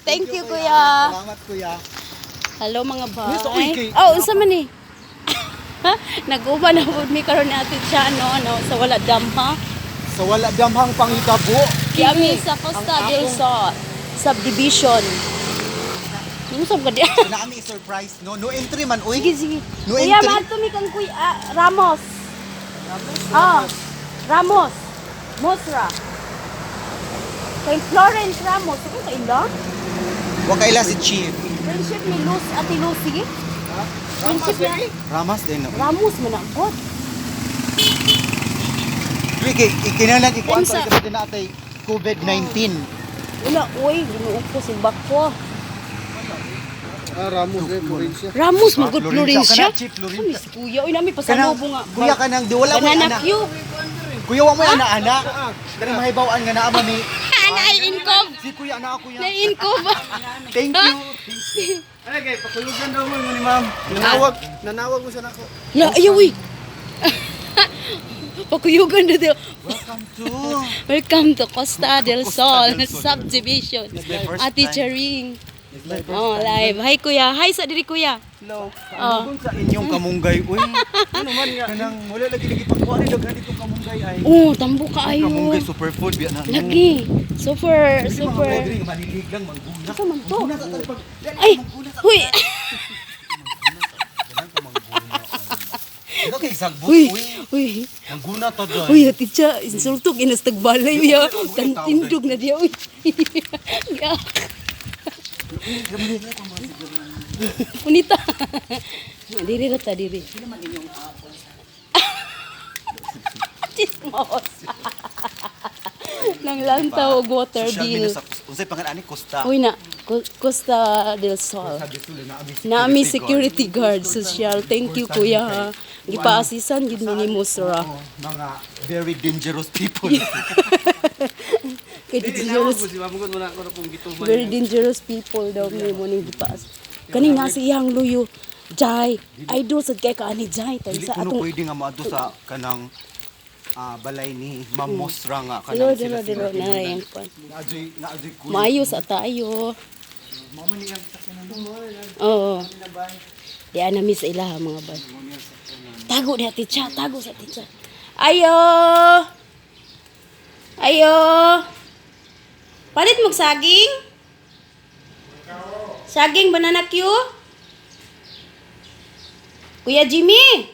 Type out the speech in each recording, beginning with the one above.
Thank you, kuya. Salamat, kuya. Hello, mga Yes, bay. okay. Oh, unsa man ni? Nag-uba na food me karon ni Ate Cha, no? Sa wala dam, ha? Sa wala damhang pangitabo. Kami sa Costa del Sol subdivision. Unsa ka diya? Nami surprise, no? No entry man, uy. Sige, sige. No Kuya, entry. maato mi kang kuya Ramos. Ramos. Mosra. Kay Florence Ramos. Ako kay ila? Wa kaila si Chief. Friendship ni Luz, Ate Luz, sige. Friendship niya. Ramas din, no? Ramos man ang god. Uy, ikinalang ikuan Unsa? pa rin natin COVID-19. Wala, uy, ginuot ko si Bako. Ramos Florencia. Ramos, magod Florencia. Florencia. Kana, Chief Ano Florencia. si kuya? Uy, nami pasalubong nga. Kuya ka nang, di wala mo Banana anak. cube. Kuya, wa mo ana-ana. Kani mahibawaan nga naama ni. Nai-incob. Si kuya, anak kuya. Nai-incob. Thank you. Ay, kay pakulugan daw mo ni ma'am. Nanawag mo siya nako. La, ayaw, uy. Pakuyugan na daw. Welcome to. Welcome to Costa del Sol del Sol. subdivision. my first Ate time. Charing. Oh, live. Hi, kuya. Hi sa diri, kuya. Hello. Oh. Sa inyong kamunggay, uy. Ano man nga? Kanang wala lagi pagkuha ni daghan itong kamunggay ay. Oh, tambo ka ayo. Kamunggay superfood biya na. Lagi. Super, Super. super. Manilig lang mangguna. Asa man to? Mangguna ta pag. Ay, huy. Ito kay sagbot, Huy, uy. huy. Mangguna ta dyan. Uy, ati siya, insultog, inastagbalay niya. Tantindog na diya, uy. Yak. Punita. Diri na ta, diri. Chismos. Nang lantaw og water Social bill. media sa unsay pangalan ani Costa. Uy na, Costa del Sol. Nami security guard social. Thank you, kuya, ha. Gipaasisan gid mi ni Musra. Mga very dangerous people. Kay dangerous, Si ma'am ko na ako kung gituman. very dangerous people daw mi mo ning gipaas. Kani nasa iyang luyo. Jai, idol sa kay kaani Jai tan Dili sa kuno atong pwede nga maadto sa kanang balay ni Ma'am Mosra nga dilo kanang dilo dilo na yung kwan. Naadyoy kuno. Maayo sa tayo. Mama ni ang sakyanan. Oo. Di ana mi sa ilaha mga bay. Tago di ati cha, tago sa ati cha. Ayo. Ayo. Palit mong saging? Saging banana Q? Kuya Jimmy?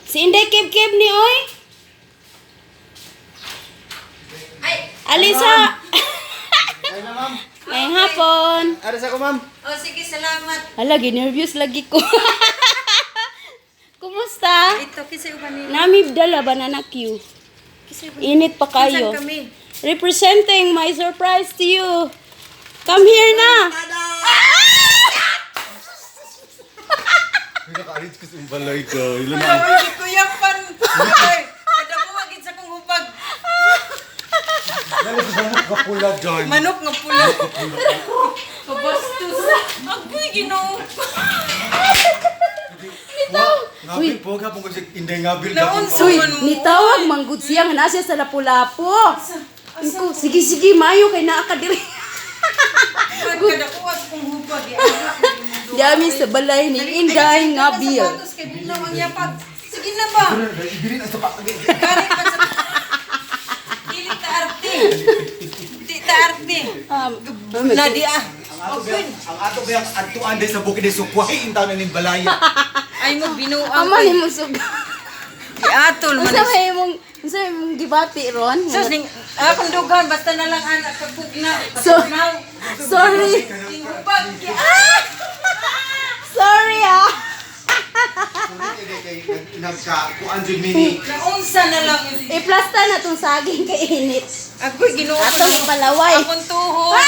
Si Inday Kib-Kib ni oy? Ay, Alisa! Ay na ma'am. Ngayong hapon. Aras ako ma'am. Oh, sige, salamat. Hala, nervous lagi ko. Kumusta? Ito, kisay uban nila. Nami dala banana Q. Kisay uban. Init pa kayo. Saan kami? Representing my surprise to you. Come here na. Naka-arrange ko sa balay ko. Ilo Ay, hindi ko yan pan. Ay, kada ko magin sa kong hubag. Dali ko sa mga kapula dyan. Manok nga pula. Pabastos. Agoy, ginoo. Ngabil po, kapong kasi Inday ngabil. Naunsa Uy, man mo. nitawag manggod siya nga nasa sa Lapu-Lapu. Iko, sige sige mayo kay naa ka diri. Kada ko as kong hubag. Dami sa balay ni Inday nga bil. Sapatos kay Bulaw ang yapag. Sige na ba? Ibirin ang sapak. Galing pa sa... Dili ta arte. Di ta arte. Nadi ah. Ang ato ba yung atuan din sa bukid ng sukwahi intaw na ning balaya. Ay mo binuang. Ama ni mo sug. Atol man. Unsa may mong gibati ron? Sus ning akong dugan basta na lang anak pagpugna. So- Pagpugnaw. Sorry. Hubag. Sorry ah. Nagkakuan dyan mini. Naunsa na lang. Iplasta na tong saging kay init. Agoy ginoo ko. Atong palaway. Akong tuhod.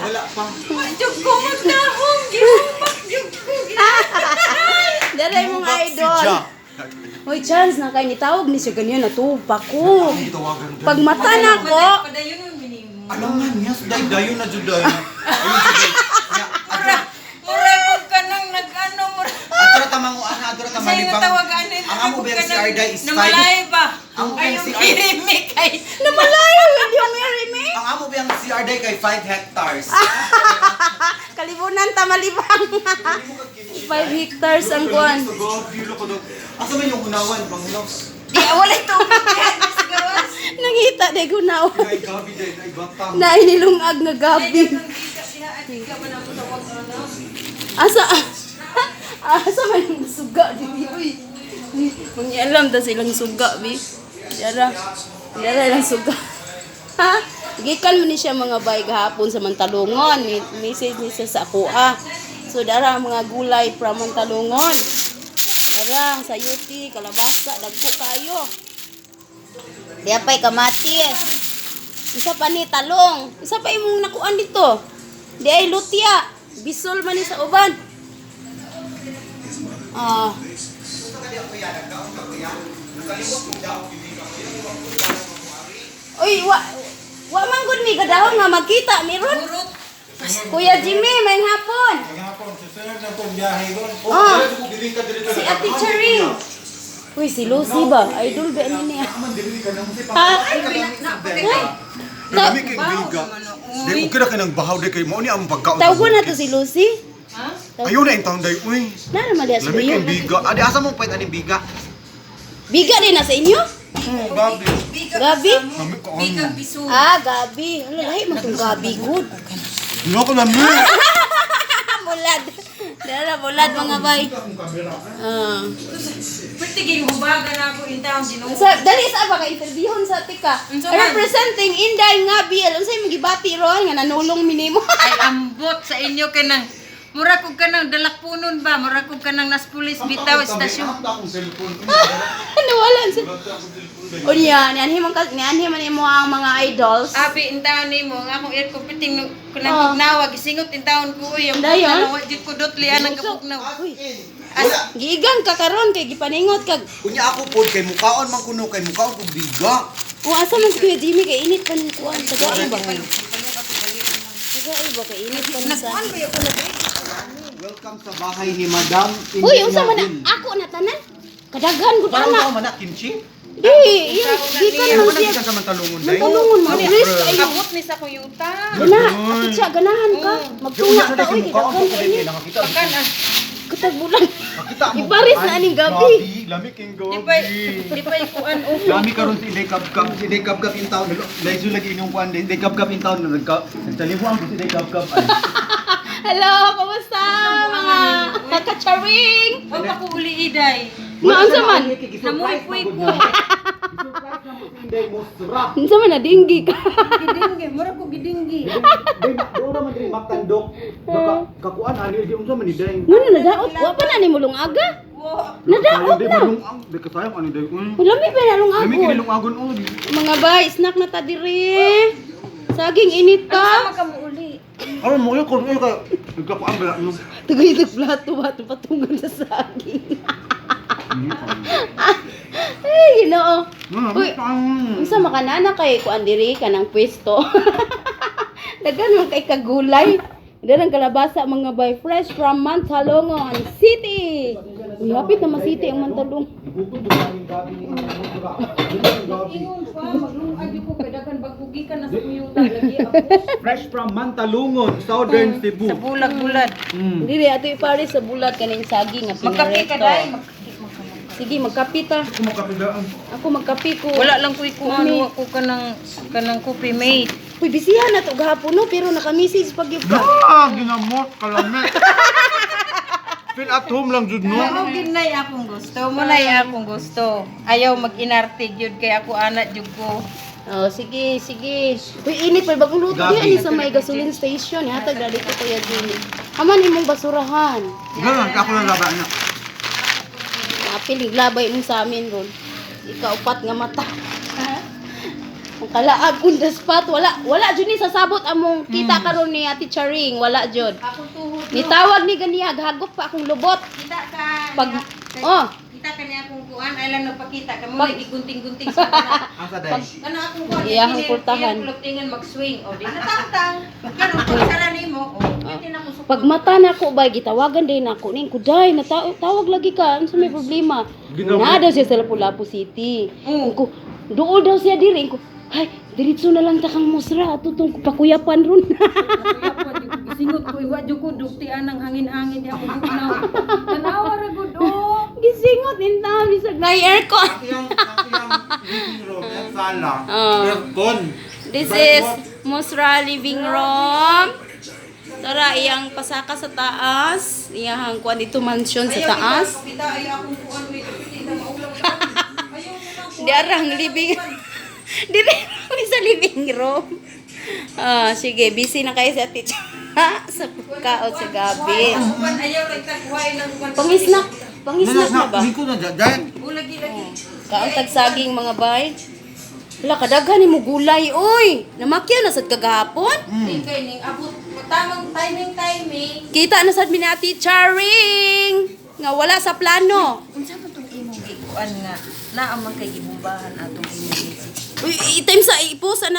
Wala pa. Jug ko magdahong. Gihubag jug ko. Daray mong idol. Hoy, chance na kay nitawag ni siya ganyan natupa ko. Pag mata na ko, Padayon yung minimo. Alam nga niya, dayo na juday. Mura. Mura pag ka nang nag-ano. Mura. Adra tamang ana, adra tamang Sa'yo nga libang. tawagan nila. Ang amo ba yung si Arda is Namalay ba? Ang Ay, si yung Arda. kirimi kay. namalayo hindi yung Mary me. Ang amo ba yung hektar day kay 5 hectares. Kalibunan ta malibang. 5 hectares ang kuan. Asa man yung unawan, Banglos? Di, wala tubig yan. Sigawas. Nangita day gunaw. Kay gabi day, kay batang. Na inilungag nga gabi. Asa asa man yung suga dito uy. Mangialam ta silang suga bi. Yara lang suga. Ha? Gikan mo ni siya mga bay gahapon sa Mantalungon. Message ni siya sa kuha. So dara mga gulay from Mantalungon. Dara sayuti, kalabasa, dagko kayo. Diya pa'y kamatis. Isa pa ni talong. Isa pa imong nakuan dito. Di ay lutya. Bisol man ni sa uban. Ah. Uy, wa man gud mi gadahon nga magkita meron. Kuya Jimmy, may hapon. Oh. Si Ate Charing. Uy, si Lucy ba? Idol ba ni niya? Ha? Dami kay biga. Di ko kira kanang bahaw day kay mo ni ang pagkaon. Tawgon na to si Lucy. Ayaw na yung taon day, uy. Nara mali sa Lami kay iyo. biga. Adi asa mo pwede ani biga? Biga din na sa inyo? Gabi. Gabi? Lami ko on. Bigang bisu. Ah, Gabi. Ano, lahi man tong Gabi good. Dino ko lami. Bulad. Dara bulad mga bay. Ah. Pwede kayo hubaga na ako in town. Dali sa ba ka interviewon sa tika. Unsa man? Representing Inday Ngabi. Unsay magibati ron nga nanulong minimo. Ay, ambot sa inyo ka ng... Mura ko ka ng dalakpunon ba? Mura ko ka ng naspulis bitaw estasyon. Ano wala sa. Unya, nianhi man mo ang mga idols. Abi, in town ni mo. Nga akong air competing kunang nawag. Isingot in town ko. Yung Dayon? wajit ko dot lian ang kapugnaw. Uy. Gigan ka karon kay gipaningot kag. Kunya ako pod kay mukaon man kuno kay mukaon kog biga. O asa man si Kuya Jimmy kay init pa ni kuan. Tagay ba? Tagay ba kay init pa ni sa. Welcome sa bahay ni Madam. Uy, unsa man na? Ako na tanan? Kadaghan gud Parang ana. ako man na kimchi. Di, gikan Ay, man wala siya. gikan sa Mantalungon day. Mantalungon, mag-rest kayo. Abot ni sa kuyuta. Gana, ati siya, ganahan ka. Magtunga ka, uy, Mukaon kidaghan ko ka kay ini. nakakita. Pakan ah. Katag bulan. Makita mo. Iparis na aning gabi. Lami king Di pa gabi. ikuan o. Lami karon si Day Kapkap, si Day Kapkap in town. Dahil lagi inyong kuan Day Kapkap in town nagtalibuan ko si Day Kapkap ay. Hello, kumusta mga kacharing? Huwag pa ko uli iday. Maunsa man? Namuipuy ko. Unsa man na dinggi ka? Gidinggi. Mura ko gidinggi. Day do ra man diri matandok. Kakuan ani di unsa man ni Day. Ngano na daot? Wa pa na ni mulong aga? Nadaot Day na. manung ang day kasayang ani Day. Lami pa na lung Lami agon. kinilong agon o. Mga bay, snack na ta diri. Saging init ta. Sama ka mo uli. Aron mo ko kay nagkakuan ba no. Tugoy-tug plato ba ito patungan sa saging. Ay, ginoo. Uy, unsa makanana kay kuan diri kanang pwesto. Daghan man kay kagulay. Daghan kalabasa mga bay fresh from Mantalungon City. Uy, hapit na City ang Mantalung. Ingon pa, maglungag ko kay daghan bagugi ka na sa kuyuta lagi ako. Fresh from Mantalungon, Southern Cebu. Sa bulag-bulag. Dili ato ipares sa bulat kaning saging nga Magkape ka pinareto. dai. Sige, magkape ta. Kumakapidaan. Ako magkape ko. Wala lang ko ikuan ko kanang coffee mate. Uy, bisihan na to gahapon no, pero naka-message pag yung Ginamot kalame. Feel at home lang jud no. Mao ginay akong gusto. Mo nay akong gusto. Ayaw mag-inarte gyud kay ako anak jud ko. Oh, sige, sige. Uy, init pa bagong luto Gabi. yan sa may gasoline station. Hatag na dito Kuya Jimmy. Haman imong basurahan. Ganun, ako lang laba na. Napilig labay mo sa amin ron. Ikaw pat nga mata. Ang kalaag on the spot. Wala jud ni sasabot among kita karon ni Ate Charing. Wala jud. Ako tuhod. Nitawag ni ganiya, hagop pa akong lubot. Kita ka. Kita ka niya akong kuan ay lang nagpakita kamo lagi gunting-gunting sa kana. Asa day? Ano akong kuan? Iyahang pultahan. Kuluptingan mag-swing o di natangtang. Karon ko sara nimo. Hindi na ko suko. Pag mata na ko ba, gitawagan din ako. Ning kuday, tawag lagi ka. Ano sa may problema? Na daw siya sa Lapu-Lapu City. Mm. Ko, doon daw siya diri. Ko, ay, Diretso na lang takang musra ato tong pakuyapan ron. Singot ko iwa jud ko duktian ng hangin-hangin di ako bugnaw. Tanawa ra gud Gisingot in town bisag na aircon. Yung living room, yung sala, Oh. aircon. This is Musra living room. Tara iyang pasaka sa taas. Iyang kuan dito mansion sa taas. Kita ay akong kuan may kapiti na maulaw. Ayaw mo na. Diarang living. Dire kami sa living room. Sige, busy na kayo sa teacher. Sa pagkaon sa gabi. Kuan ayaw lang tagway ng kuan. Pangisnak. Pangisnak na ba? Hindi ko na dyan. Ulagi lagi. Kaon tag saging mga bay. Wala kadaghan ni mo gulay oy. Namakyaw na sad kagahapon. Ning kay ning abot tamang timing. Kita na sad mi ni Ate Charing. Nga wala sa plano. Unsa man tong imong gikuan nga naa man kay gibumbahan atong imong Uy, itim sa ipusa na